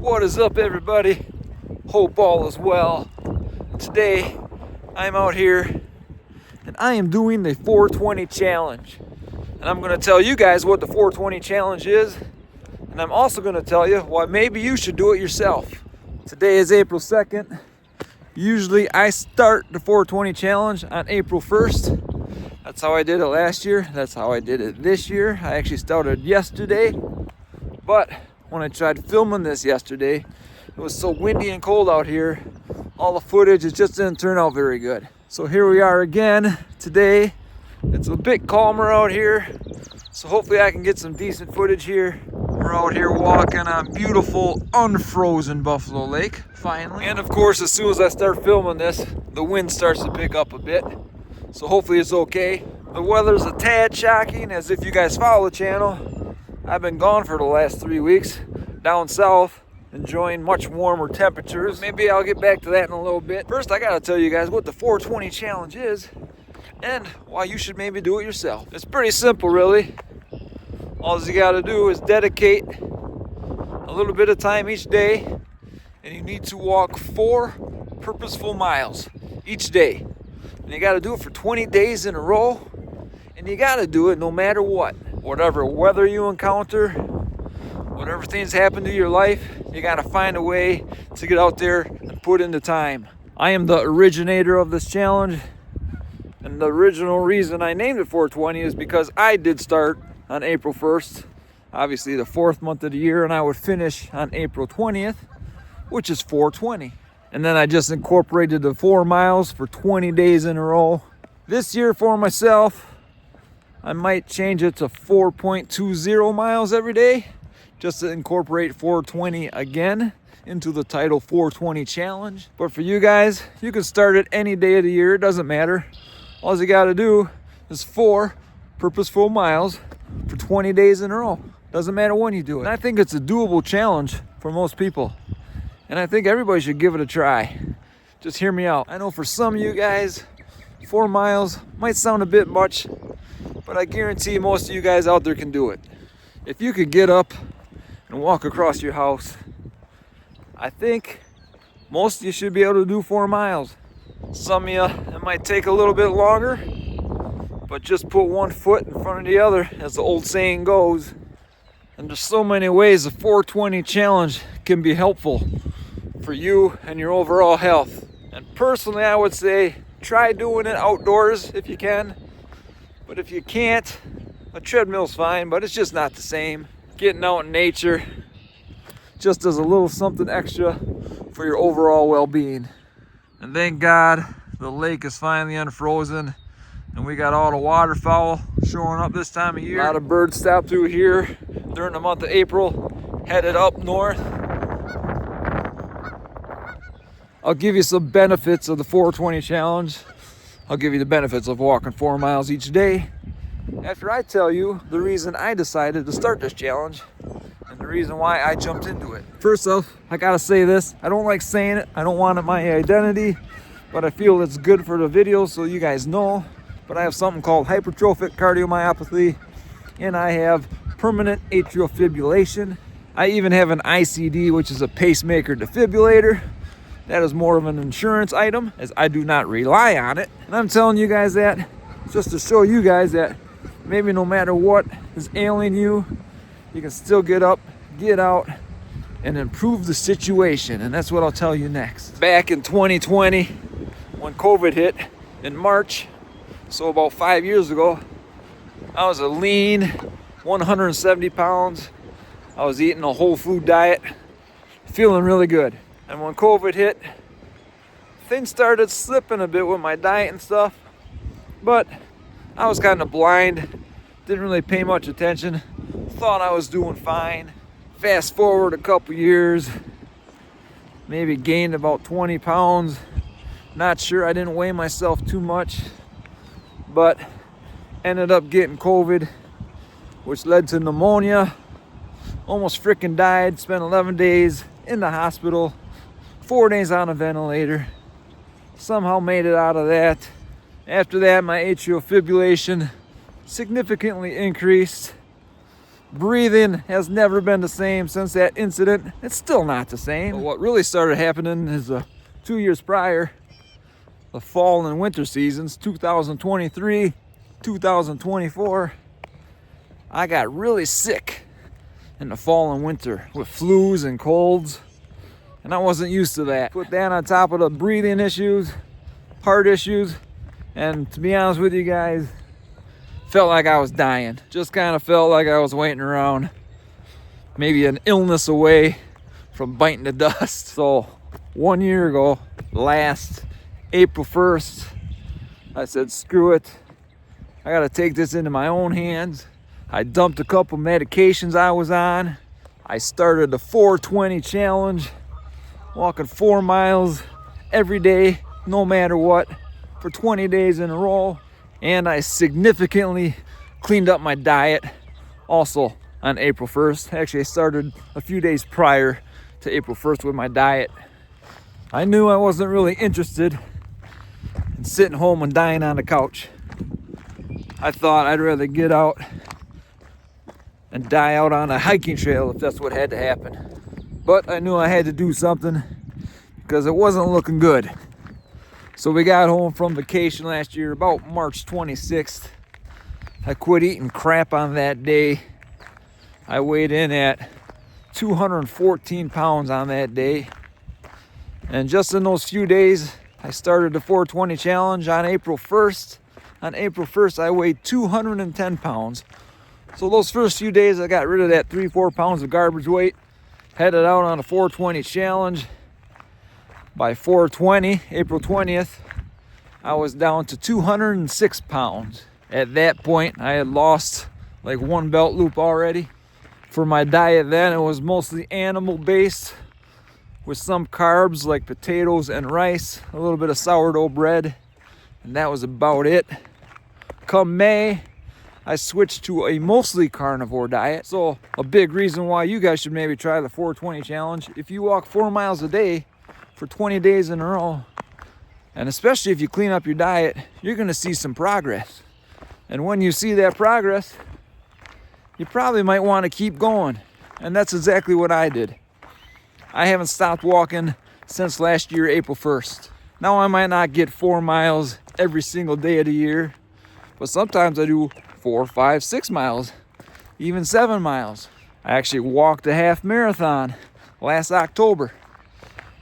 What is up, everybody? Hope all is well. Today I'm out here and I am doing the 420 challenge, and I'm going to tell you guys what the 420 challenge is, and I'm also going to tell you why maybe you should do it yourself. Today is April 2nd. Usually I start the 420 challenge on April 1st. That's how I did it last year. That's how I did it this year. I actually started yesterday, but when I tried filming this yesterday, it was so windy and cold out here, all the footage, it just didn't turn out very good. So here we are again today. It's a bit calmer out here, so hopefully I can get some decent footage here. We're out here walking on beautiful unfrozen Buffalo Lake, finally. And of course, as soon as I start filming this, the wind starts to pick up a bit. So hopefully it's okay. The weather's a tad shocking, as if you guys follow the channel, I've been gone for the last 3 weeks, down south, enjoying much warmer temperatures. Maybe I'll get back to that in a little bit. First, I gotta tell you guys what the 420 challenge is and why you should maybe do it yourself. It's pretty simple, really. All you gotta do is dedicate a little bit of time each day, and you need to walk 4 purposeful miles each day. And you gotta do it for 20 days in a row, and you gotta do it no matter what. Whatever weather you encounter, whatever things happen to your life, you gotta find a way to get out there and put in the time. I am the originator of this challenge, and the original reason I named it 420 is because I did start on April 1st, obviously the 4th month of the year, and I would finish on April 20th, which is 420. And then I just incorporated the 4 miles for 20 days in a row. This year for myself, I might change it to 4.20 miles every day, just to incorporate 420 again into the title 420 challenge. But for you guys, you can start it any day of the year, it doesn't matter. All you gotta do is 4 purposeful miles for 20 days in a row. Doesn't matter when you do it. And I think it's a doable challenge for most people, and I think everybody should give it a try. Just hear me out. I know for some of you guys, 4 miles might sound a bit much, but I guarantee most of you guys out there can do it. If you could get up and walk across your house, I think most of you should be able to do 4 miles. Some of you, it might take a little bit longer, but just put one foot in front of the other, as the old saying goes. And there's so many ways the 420 challenge can be helpful for you and your overall health. And personally, I would say try doing it outdoors if you can. But if you can't, a treadmill's fine, but it's just not the same. Getting out in nature just does a little something extra for your overall well-being. And thank God the lake is finally unfrozen, and we got all the waterfowl showing up this time of year. A lot of birds stop through here during the month of April, headed up north. I'll give you some benefits of the 420 challenge. I'll give you the benefits of walking 4 miles each day after I tell you the reason I decided to start this challenge and the reason why I jumped into it. First off, I gotta say this. I don't like saying it. I don't want it my identity, but I feel it's good for the video so you guys know. But I have something called hypertrophic cardiomyopathy, and I have permanent atrial fibrillation. I even have an ICD, which is a pacemaker defibrillator. That is more of an insurance item, as I do not rely on it. And I'm telling you guys that just to show you guys that maybe no matter what is ailing you, you can still get up, get out, and improve the situation. And that's what I'll tell you next. Back in 2020, when COVID hit in March, so about 5 years ago, I was a lean 170 pounds. I was eating a whole food diet, feeling really good. And when COVID hit, things started slipping a bit with my diet and stuff, but I was kind of blind, didn't really pay much attention, thought I was doing fine. Fast forward a couple years, maybe gained about 20 pounds. Not sure, I didn't weigh myself too much, but ended up getting COVID, which led to pneumonia. Almost freaking died, spent 11 days in the hospital, 4 days on a ventilator. Somehow made it out of that. After that, my atrial fibrillation significantly increased. Breathing has never been the same since that incident. It's still not the same. But what really started happening is 2 years prior, the fall and winter seasons, 2023, 2024, I got really sick in the fall and winter with flus and colds, and I wasn't used to that. Put that on top of the breathing issues, heart issues, and to be honest with you guys, felt like I was dying. Just kind of felt like I was waiting around, maybe an illness away from biting the dust. So 1 year ago, last April 1st, I said, screw it. I gotta take this into my own hands. I dumped a couple medications I was on. I started the 420 challenge, walking 4 miles every day, no matter what, for 20 days in a row. And I significantly cleaned up my diet also on April 1st. Actually, I started a few days prior to April 1st with my diet. I knew I wasn't really interested in sitting home and dying on the couch. I thought I'd rather get out and die out on a hiking trail if that's what had to happen. But I knew I had to do something because it wasn't looking good. So we got home from vacation last year, about March 26th. I quit eating crap on that day. I weighed in at 214 pounds on that day. And just in those few days, I started the 420 challenge on April 1st. On April 1st, I weighed 210 pounds. So those first few days, I got rid of that 3-4 pounds of garbage weight. Headed out on a 420 challenge. By 420, April 20th, I was down to 206 pounds. At that point, I had lost like 1 belt loop already. For my diet then, it was mostly animal based with some carbs like potatoes and rice, a little bit of sourdough bread, and that was about it. Come May, I switched to a mostly carnivore diet. So a big reason why you guys should maybe try the 420 challenge. If you walk 4 miles a day for 20 days in a row, and especially if you clean up your diet, you're gonna see some progress. And when you see that progress, you probably might wanna keep going. And that's exactly what I did. I haven't stopped walking since last year, April 1st. Now I might not get 4 miles every single day of the year, but sometimes I do 4, 5, 6 miles, even 7 miles. I actually walked a half marathon last October.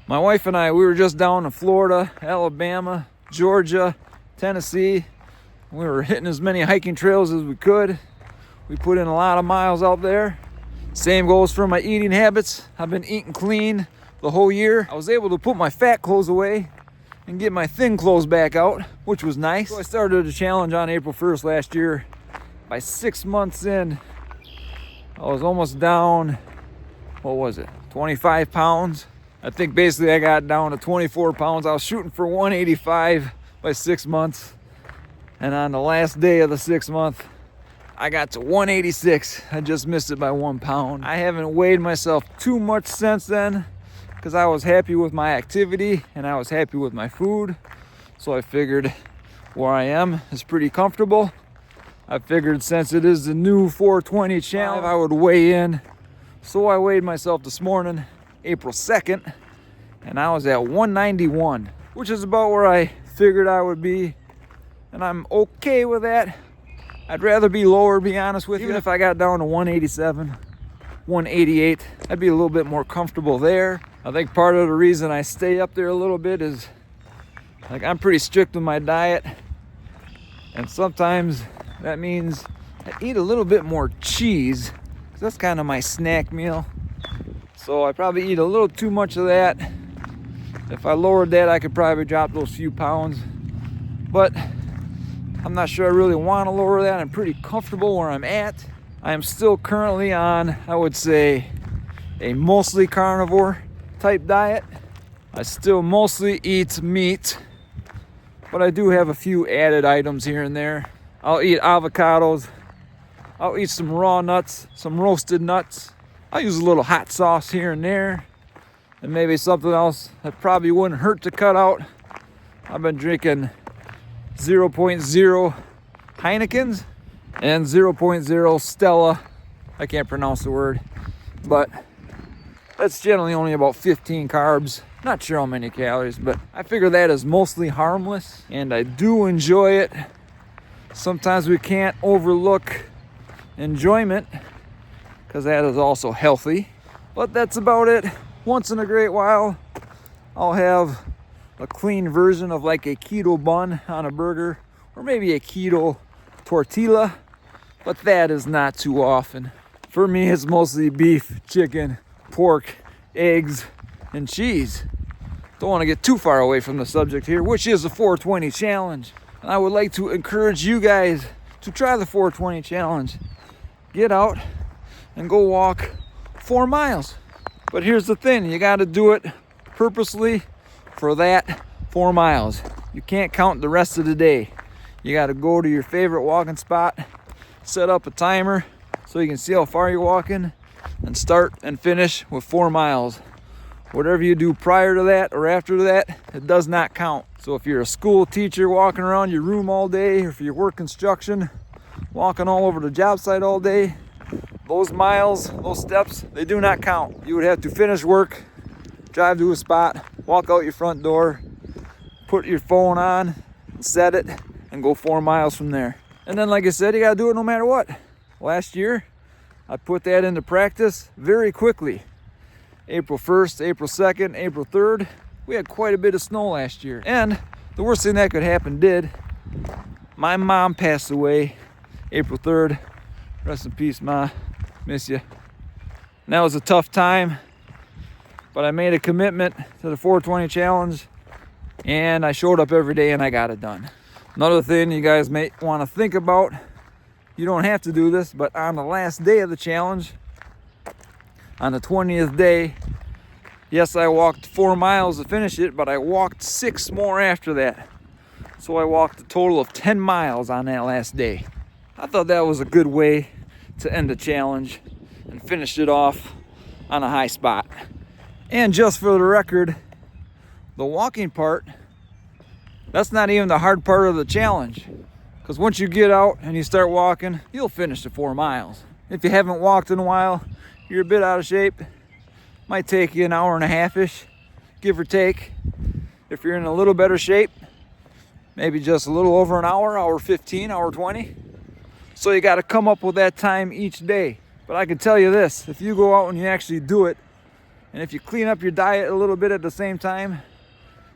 My wife and I, we were just down in Florida, Alabama, Georgia, Tennessee. We were hitting as many hiking trails as we could. We put in a lot of miles out there. Same goes for my eating habits. I've been eating clean the whole year. I was able to put my fat clothes away and get my thin clothes back out, which was nice. So I started a challenge on April 1st last year. By 6 months in, I was almost down, 25 pounds. I think basically I got down to 24 pounds. I was shooting for 185 by 6 months. And on the last day of the 6th month, I got to 186. I just missed it by 1 pound. I haven't weighed myself too much since then because I was happy with my activity and I was happy with my food. So I figured where I am is pretty comfortable. I figured since it is the new 420 challenge, I would weigh in. So I weighed myself this morning, April 2nd, and I was at 191, which is about where I figured I would be, and I'm okay with that. I'd rather be lower, to be honest with you. Even if I got down to 187, 188, I'd be a little bit more comfortable there. I think part of the reason I stay up there a little bit is like I'm pretty strict with my diet, and sometimes that means I eat a little bit more cheese, because that's kind of my snack meal. So I probably eat a little too much of that. If I lowered that, I could probably drop those few pounds. But I'm not sure I really want to lower that. I'm pretty comfortable where I'm at. I am still currently on, I would say, a mostly carnivore type diet. I still mostly eat meat, but I do have a few added items here and there. I'll eat avocados. I'll eat some raw nuts, some roasted nuts. I'll use a little hot sauce here and there, and maybe something else that probably wouldn't hurt to cut out. I've been drinking 0.0 Heinekens and 0.0 Stella I can't pronounce the word, but that's generally only about 15 carbs. Not sure how many calories, but I figure that is mostly harmless, and I do enjoy it. Sometimes we can't overlook enjoyment, because that is also healthy. But that's about it. Once in a great while, I'll have a clean version of like a keto bun on a burger, or maybe a keto tortilla, but that is not too often. For me, it's mostly beef, chicken, pork, eggs, and cheese. Don't want to get too far away from the subject here, which is the 420 challenge. And I would like to encourage you guys to try the 420 challenge. Get out and go walk 4 miles. But here's the thing, you got to do it purposely for that 4 miles. You can't count the rest of the day. You got to go to your favorite walking spot, set up a timer so you can see how far you're walking, and start and finish with 4 miles. Whatever you do prior to that or after that, it does not count. So if you're a school teacher walking around your room all day, or if you work construction, walking all over the job site all day, those miles, those steps, they do not count. You would have to finish work, drive to a spot, walk out your front door, put your phone on, set it, and go 4 miles from there. And then, like I said, you gotta do it no matter what. Last year, I put that into practice very quickly. April 1st, April 2nd, April 3rd, we had quite a bit of snow last year. And the worst thing that could happen did. My mom passed away April 3rd. Rest in peace, Ma. Miss you. And that was a tough time, but I made a commitment to the 420 challenge, and I showed up every day and I got it done. Another thing you guys may want to think about, you don't have to do this, but on the last day of the challenge, on the 20th day, yes, I walked 4 miles to finish it, but I walked 6 more after that. So I walked a total of 10 miles on that last day. I thought that was a good way to end the challenge and finish it off on a high spot. And just for the record, the walking part, that's not even the hard part of the challenge. Because once you get out and you start walking, you'll finish the 4 miles. If you haven't walked in a while, you're a bit out of shape, might take you an hour and a half-ish, give or take. If you're in a little better shape, maybe just a little over an hour, hour 15, hour 20. So you got to come up with that time each day. But I can tell you this, if you go out and you actually do it, and if you clean up your diet a little bit at the same time,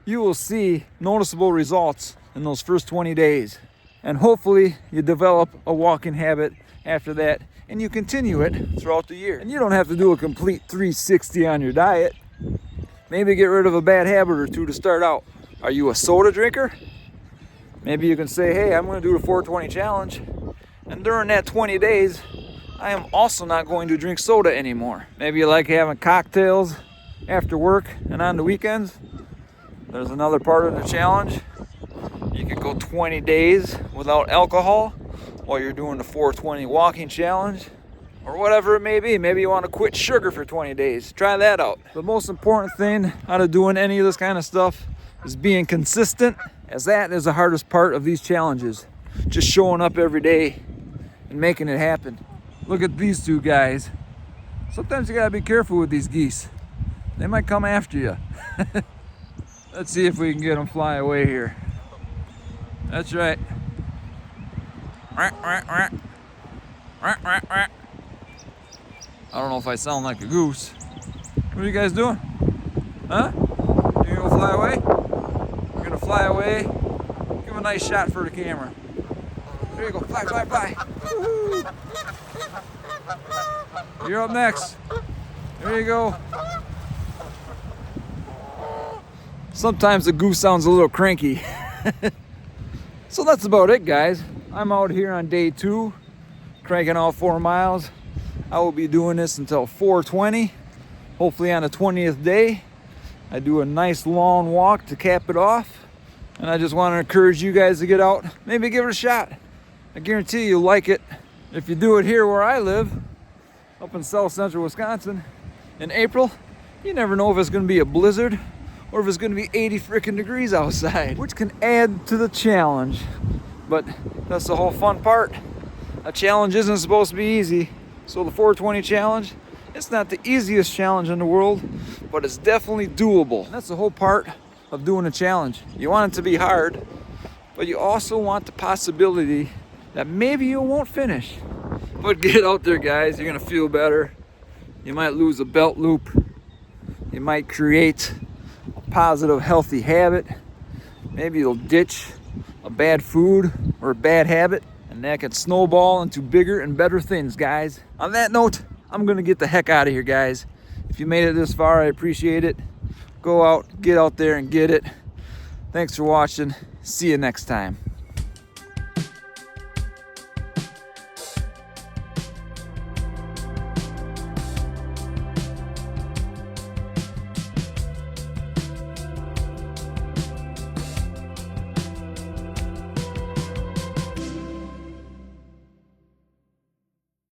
you will see noticeable results in those first 20 days. And hopefully you develop a walking habit after that, and you continue it throughout the year. And you don't have to do a complete 360 on your diet. Maybe get rid of a bad habit or two to start out. Are you a soda drinker? Maybe you can say, hey, I'm going to do the 420 challenge, and during that 20 days, I am also not going to drink soda anymore. Maybe you like having cocktails after work and on the weekends. There's another part of the challenge. You could go 20 days without alcohol while you're doing the 420 walking challenge, or whatever it may be. Maybe you want to quit sugar for 20 days. Try that out. The most important thing out of doing any of this kind of stuff is being consistent, as that is the hardest part of these challenges. Just showing up every day and making it happen. Look at these two guys. Sometimes you gotta be careful with these geese. They might come after you. Let's see if we can get them fly away here. That's right. I don't know if I sound like a goose. What are you guys doing? Huh? You gonna fly away? You're gonna fly away? Give a nice shot for the camera. There you go. Fly, fly, fly. Woo-hoo. You're up next. There you go. Sometimes the goose sounds a little cranky. So that's about it, guys. I'm out here on day 2, cranking out 4 miles. I will be doing this until 420. Hopefully on the 20th day, I do a nice long walk to cap it off. And I just want to encourage you guys to get out, maybe give it a shot. I guarantee you'll like it. If you do it here where I live, up in south central Wisconsin, in April, you never know if it's going to be a blizzard or if it's going to be 80 freaking degrees outside, which can add to the challenge. But that's the whole fun part. A challenge isn't supposed to be easy. So the 420 challenge, it's not the easiest challenge in the world, but it's definitely doable. And that's the whole part of doing a challenge. You want it to be hard, but you also want the possibility that maybe you won't finish. But get out there, guys. You're gonna feel better. You might lose a belt loop. You might create a positive, healthy habit. Maybe you'll ditch a bad food or a bad habit, and that can snowball into bigger and better things, guys. On that note, I'm gonna get the heck out of here, guys. If you made it this far, I appreciate it. Go out, get out there and get it. Thanks for watching. See you next time.